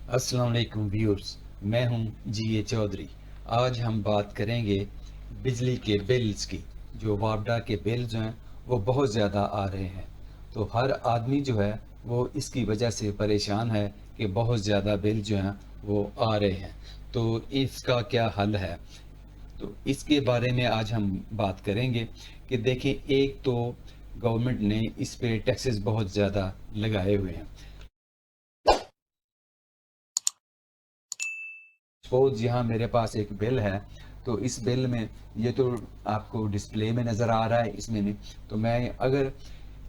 अस्सलाम वालेकुम व्यूअर्स। मैं हूं जी चौधरी। आज हम बात करेंगे बिजली के बिल्स की। जो वापडा के बिल जो हैं वो बहुत ज़्यादा आ रहे हैं। तो हर आदमी जो है वो इसकी वजह से परेशान है कि बहुत ज़्यादा बिल जो हैं वो आ रहे हैं। तो इसका क्या हल है? तो इसके बारे में आज हम बात करेंगे कि देखें, एक तो गवर्नमेंट ने इस पे टैक्सेस बहुत ज़्यादा लगाए हुए हैं। सपोज यहाँ मेरे पास एक बिल है, तो इस बिल में ये तो आपको डिस्प्ले में नज़र आ रहा है, इसमें नहीं। तो मैं अगर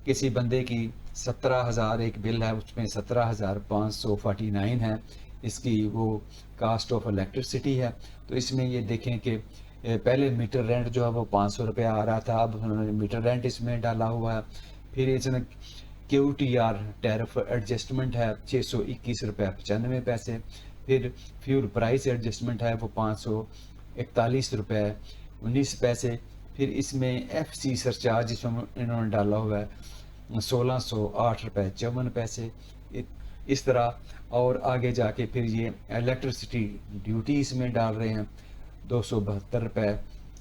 किसी बंदे की 17,000 एक बिल है, उसमें 17,549 है इसकी वो कास्ट ऑफ इलेक्ट्रिसिटी है। तो इसमें ये देखें कि पहले मीटर रेंट जो है वो 500 रुपये आ रहा था, अब उन्होंने मीटर रेंट इसमें डाला हुआ है। फिर इसमें QTR टैरिफ एडजस्टमेंट है 621 रुपये 95 पैसे। फिर फ्यूल प्राइस एडजस्टमेंट है वो 541 रुपये 19 पैसे। फिर इसमें FC सरचार्ज इसमें इन्होंने डाला हुआ है 1608 रुपये 54 पैसे। इस तरह और आगे जाके फिर ये इलेक्ट्रिसिटी ड्यूटी इसमें डाल रहे हैं 272 रुपये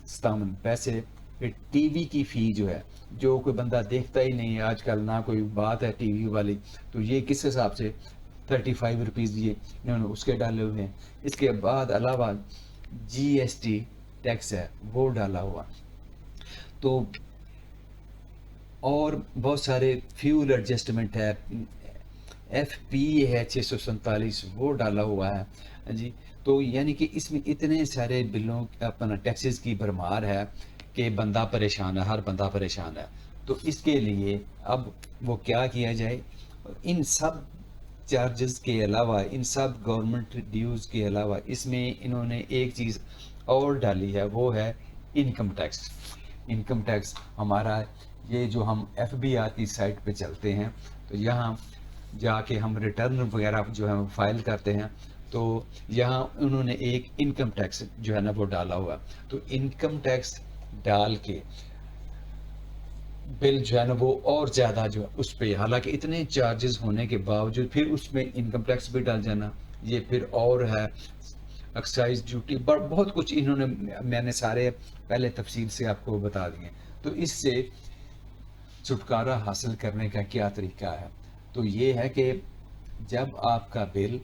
57 पैसे। फिर टीवी की फ़ी जो है, जो कोई बंदा देखता ही नहीं है आजकल, ना कोई बात है टीवी वाली, तो ये किस हिसाब से 35 रुपीज़ ये इन्होंने उसके डाले हुए हैं। इसके बाद अलावा GST टैक्स है वो डाला हुआ। तो और बहुत सारे फ्यूल एडजस्टमेंट है, FP है 647 वो डाला हुआ है। हाँ जी। तो यानी कि इसमें इतने सारे बिलों अपना टैक्सेस की भरमार है कि बंदा परेशान है, हर बंदा परेशान है। तो इसके लिए अब वो क्या किया जाए? इन सब चार्जेस के अलावा, इन सब गवर्नमेंट ड्यूज़ के अलावा, इसमें इन्होंने एक चीज़ और डाली है, वो है इनकम टैक्स। इनकम टैक्स हमारा, ये जो हम FBI की साइट पे चलते हैं, तो यहाँ जाके हम रिटर्न वगैरह जो है फाइल करते हैं, तो यहाँ उन्होंने एक इनकम टैक्स जो है ना वो डाला हुआ। तो इनकम टैक्स डाल के बिल जो है ना वो और ज़्यादा जो है उस पे, हालांकि इतने चार्जेस होने के बावजूद फिर उसमें इनकम टैक्स भी डाल जाना, ये फिर और है एक्साइज ड्यूटी, बहुत कुछ इन्होंने, मैंने सारे पहले तफसील से आपको बता दिए। तो इससे छुटकारा हासिल करने का क्या तरीका है? तो ये है कि जब आपका बिल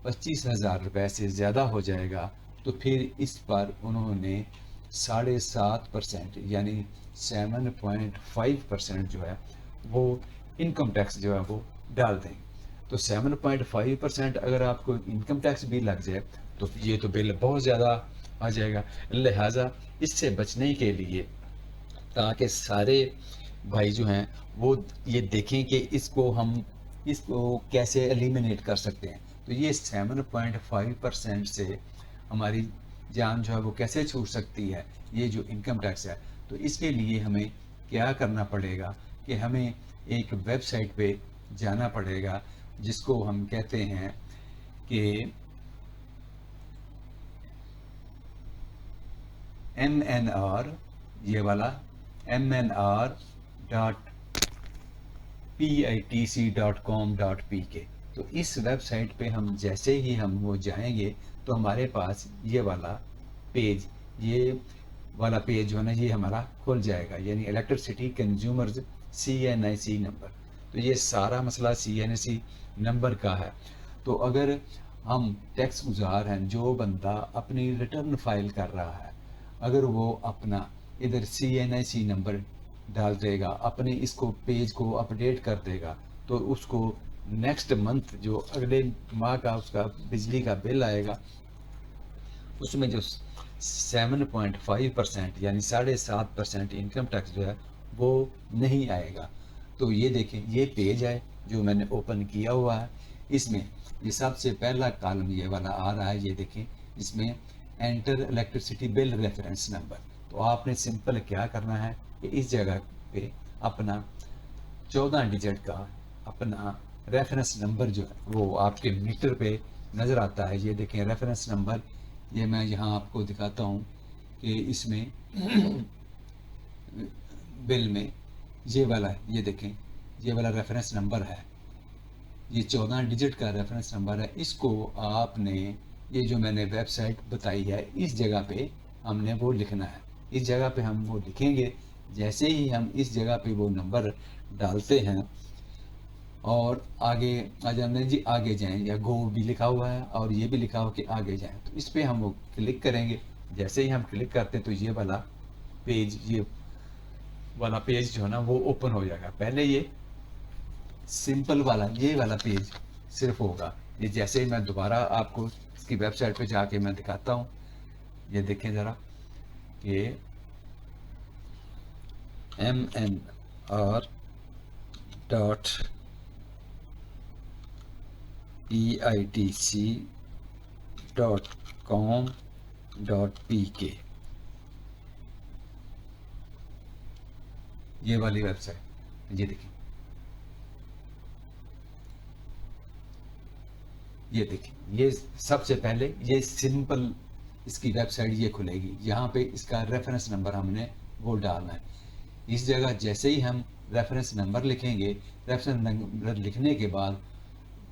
25,000 रुपये से ज़्यादा हो जाएगा, तो फिर इस पर उन्होंने 7.5% यानी 7.5% जो है वो इनकम टैक्स जो है वो डाल देंगे। तो 7.5% अगर आपको इनकम टैक्स भी लग जाए, तो ये तो बिल बहुत ज़्यादा आ जाएगा। लिहाजा इससे बचने के लिए, ताकि सारे भाई जो हैं वो ये देखें कि इसको कैसे एलिमिनेट कर सकते हैं, तो ये 7.5% से हमारी जान जो है वो कैसे छूट सकती है, ये जो इनकम टैक्स है। तो इसके लिए हमें क्या करना पड़ेगा कि हमें एक वेबसाइट पे जाना पड़ेगा, जिसको हम कहते हैं कि MNR, ये वाला MNR.pitc.com.pk। तो इस वेबसाइट पे हम जैसे ही हम वो जाएंगे, तो हमारे पास ये वाला पेज, ये वाला पेज जो है ना, ये हमारा खुल जाएगा, यानी इलेक्ट्रिसिटी कंज्यूमर्स CNIC नंबर। तो ये सारा मसला CNIC नंबर का है। तो अगर हम टैक्स गुजार हैं, जो बंदा अपनी रिटर्न फाइल कर रहा है, अगर वो अपना इधर CNIC नंबर डाल देगा, अपने इसको पेज को अपडेट कर देगा, तो उसको नेक्स्ट मंथ जो अगले माह का उसका बिजली का बिल आएगा, उसमें जो 7.5% यानी 7.5% इनकम टैक्स जो है वो नहीं आएगा। तो ये देखें, ये पेज है जो मैंने ओपन किया हुआ है। इसमें ये सबसे पहला कॉलम ये वाला आ रहा है, ये देखें, इसमें enter electricity bill reference number. तो आपने सिंपल क्या करना है कि इस जगह पे अपना 14 डिजिट का अपना रेफरेंस नंबर जो है वो आपके मीटर पे नज़र आता है। ये देखें रेफरेंस नंबर, ये मैं यहाँ आपको दिखाता हूँ कि इसमें बिल में ये वाला है, ये देखें, ये वाला रेफरेंस नंबर है। ये 14 डिजिट का रेफरेंस नंबर है, इसको आपने ये जो मैंने वेबसाइट बताई है इस जगह पे हमने वो लिखना है। इस जगह पे हम वो लिखेंगे। जैसे ही हम इस जगह पे वो नंबर डालते हैं और आगे आ जाने जी, आगे जाएं, या गो भी लिखा हुआ है और ये भी लिखा हुआ कि आगे जाएं, तो इस पे हम वो क्लिक करेंगे। जैसे ही हम क्लिक करते हैं तो ये वाला पेज जो है ना वो ओपन हो जाएगा। पहले ये सिंपल वाला ये वाला पेज सिर्फ होगा। ये जैसे ही मैं दोबारा आपको इसकी वेबसाइट पे जाके मैं दिखाता हूँ, ये देखें ज़रा, ये MNR.eitc.com.pk, ये वाली वेबसाइट, ये देखिए, ये देखिए, ये सबसे पहले ये सिंपल इसकी वेबसाइट ये खुलेगी। यहाँ पे इसका रेफरेंस नंबर हमने वो डालना है। इस जगह जैसे ही हम रेफरेंस नंबर लिखेंगे, रेफरेंस नंबर लिखने के बाद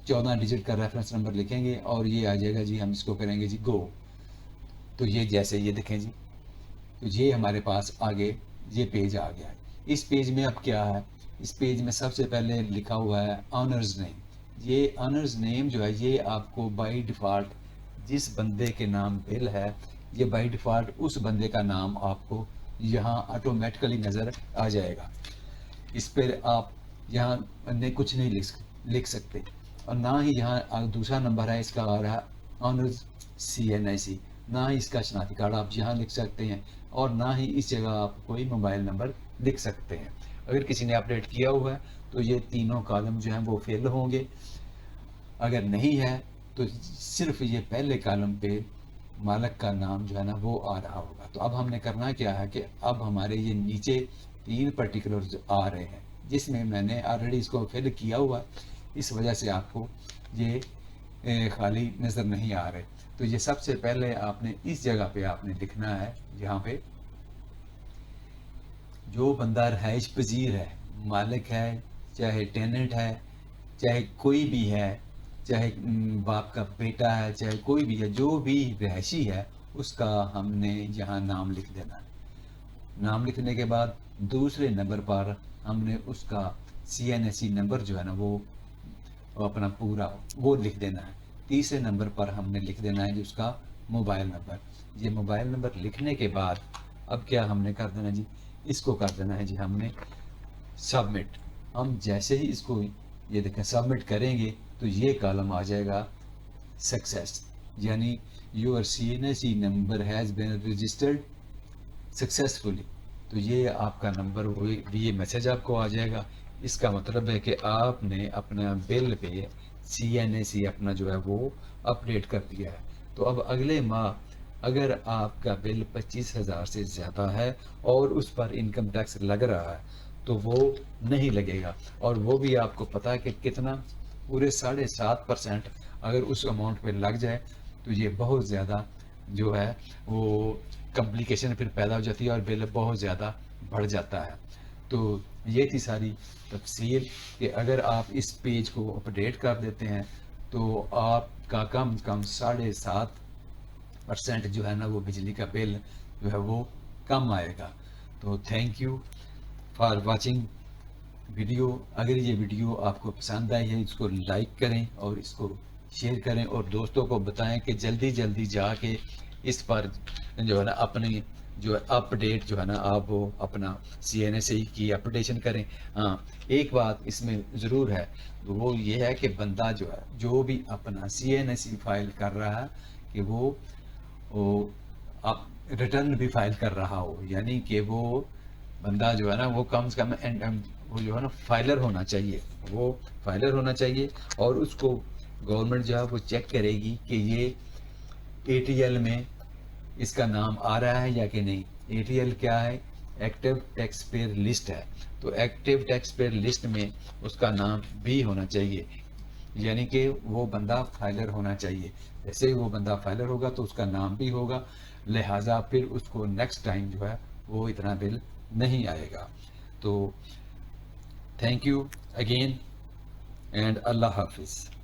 14 डिजिट का रेफरेंस नंबर लिखेंगे और ये आ जाएगा जी, हम इसको करेंगे जी गो। तो ये जैसे ये देखें जी, तो ये हमारे पास आगे ये पेज आ गया है। इस पेज में अब क्या है, इस पेज में सबसे पहले लिखा हुआ है ऑनर्स नेम। ये ऑनर्स नेम जो है ये आपको बाय डिफ़ॉल्ट जिस बंदे के नाम बिल है, ये बाय डिफ़ॉल्ट उस बंदे का नाम आपको यहाँ ऑटोमेटिकली नज़र आ जाएगा। इस पर आप यहाँ ने कुछ नहीं लिख सकते। और ना ही यहाँ दूसरा नंबर है इसका आ रहा है ऑनर्स CNIC, ना ही इसका शनाख्ती कार्ड आप यहाँ लिख सकते हैं और ना ही इस जगह आप कोई मोबाइल नंबर लिख सकते हैं। अगर किसी ने अपडेट किया हुआ है तो ये तीनों कॉलम जो हैं वो फिल होंगे। अगर नहीं है तो सिर्फ ये पहले कॉलम पे मालिक का नाम जो है ना वो आ रहा होगा। तो अब हमने करना क्या है कि अब हमारे ये नीचे 3 पर्टिकुलर्स आ रहे हैं जिसमें मैंने ऑलरेडी इसको फिल किया हुआ, इस वजह से आपको ये खाली नज़र नहीं आ रहे। तो ये सबसे पहले आपने इस जगह पे आपने लिखना है, यहाँ पे जो बंदा रहाइश पजीर है, मालिक है, चाहे टेनेंट है, चाहे कोई भी है, चाहे बाप का बेटा है, चाहे कोई भी है, जो भी रहायशी है उसका हमने यहाँ नाम लिख देना है। नाम लिखने के बाद दूसरे नंबर पर हमने उसका CNSE नंबर जो है ना वो अपना पूरा वो लिख देना है। तीसरे नंबर पर हमने लिख देना है जी उसका मोबाइल नंबर। ये मोबाइल नंबर लिखने के बाद अब क्या हमने कर देना जी, इसको कर देना है जी हमने सबमिट। हम जैसे ही इसको ये देखें सबमिट करेंगे तो ये कॉलम आ जाएगा सक्सेस, यानी your CNSE number has been registered successfully. तो ये आपका नंबर ये मैसेज आपको आ जाएगा। इसका मतलब है कि आपने अपना बिल पे CNSE अपना जो है वो अपडेट कर दिया है। तो अब अगले माह अगर आपका बिल 25,000 से ज़्यादा है और उस पर इनकम टैक्स लग रहा है तो वो नहीं लगेगा। और वो भी आपको पता है कि कितना, पूरे 7.5% अगर उस अमाउंट पे लग जाए तो ये बहुत ज़्यादा जो है वो कॉम्प्लिकेशन फिर पैदा हो जाती है और बिल बहुत ज़्यादा बढ़ जाता है। तो ये थी सारी तफसील कि अगर आप इस पेज को अपडेट कर देते हैं तो आपका कम से कम 7.5% जो है ना वो बिजली का बिल जो है वो कम आएगा। तो thank you for watching video. अगर ये वीडियो आपको पसंद आई है इसको लाइक करें और इसको शेयर करें और दोस्तों को बताएं कि जल्दी जल्दी जाके इस पर जो है ना अपनी जो है अपडेट जो है ना आप वो अपना CNSE की अपडेशन करें। हाँ, एक बात इसमें ज़रूर है, वो ये है कि बंदा जो है जो भी अपना CNSE फाइल कर रहा है कि वो आप रिटर्न भी फाइल कर रहा हो, यानी कि वो बंदा जो है ना वो कम से कम वो जो है ना फाइलर होना चाहिए, वो फाइलर होना चाहिए। और उसको गवर्नमेंट जो है वो चेक करेगी कि ये ATL में इसका नाम आ रहा है या कि नहीं। ATL क्या है, एक्टिव टैक्स पेयर लिस्ट है। तो एक्टिव टैक्स पेयर लिस्ट में उसका नाम भी होना चाहिए, यानी कि वो बंदा फाइलर होना चाहिए। जैसे ही वो बंदा फाइलर होगा तो उसका नाम भी होगा, लिहाजा फिर उसको नेक्स्ट टाइम जो है वो इतना बिल नहीं आएगा। तो थैंक यू अगेन एंड अल्लाह हाफिज़।